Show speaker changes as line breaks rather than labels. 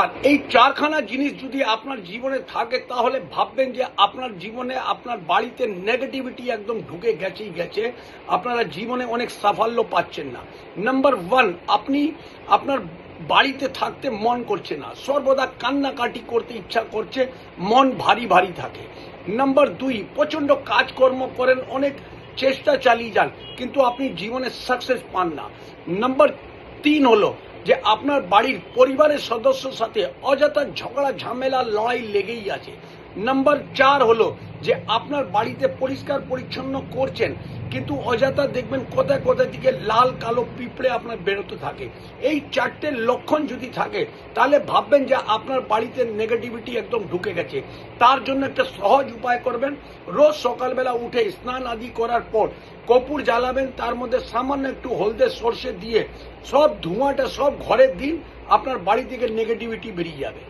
আর এই চারখানা জিনিস যদি আপনার জীবনে থাকে তাহলে ভাববেন যে আপনার জীবনে আপনার বাড়িতে নেগেটিভিটি একদম ঢুকে গেছেই গেছে, আপনারা জীবনে অনেক সাফল্য পাচ্ছেন না। নাম্বার ওয়ান, আপনি আপনার বাড়িতে থাকতে মন করছে না, সর্বদা কান্নাকাটি করতে ইচ্ছা করছে, মন ভারী ভারী থাকে। নাম্বার দুই, প্রচণ্ড কাজকর্ম করেন, অনেক চেষ্টা চালিয়ে যান, কিন্তু আপনি জীবনে সাকসেস পান না। নাম্বার তিন হলো যে আপনার বাড়ির পরিবারের সদস্যর সাথে অযথা ঝগড়া ঝামেলা লড়াই লেগেই আছে। নাম্বার চার হলো যে আপনার বাড়িতে পরিষ্কার পরিচ্ছন্ন করছেন, কিন্তু অযথা দেখবেন কোথায় কোথায় দিকে লাল কালো পিঁপড়ে আপনার বেরোতে থাকে। এই চারটে লক্ষণ যদি থাকে তাহলে ভাববেন যে আপনার বাড়িতে নেগেটিভিটি একদম ঢুকে গেছে। তার জন্য একটা সহজ উপায় করবেন, রোজ সকালবেলা উঠে স্নান আদি করার পর কর্পূর জ্বালাবেন, তার মধ্যে সামান্য একটু হলদে সর্ষে দিয়ে সব ধোঁয়াটা সব ঘরে দিন, আপনার বাড়ি থেকে নেগেটিভিটি বেরিয়ে যাবে।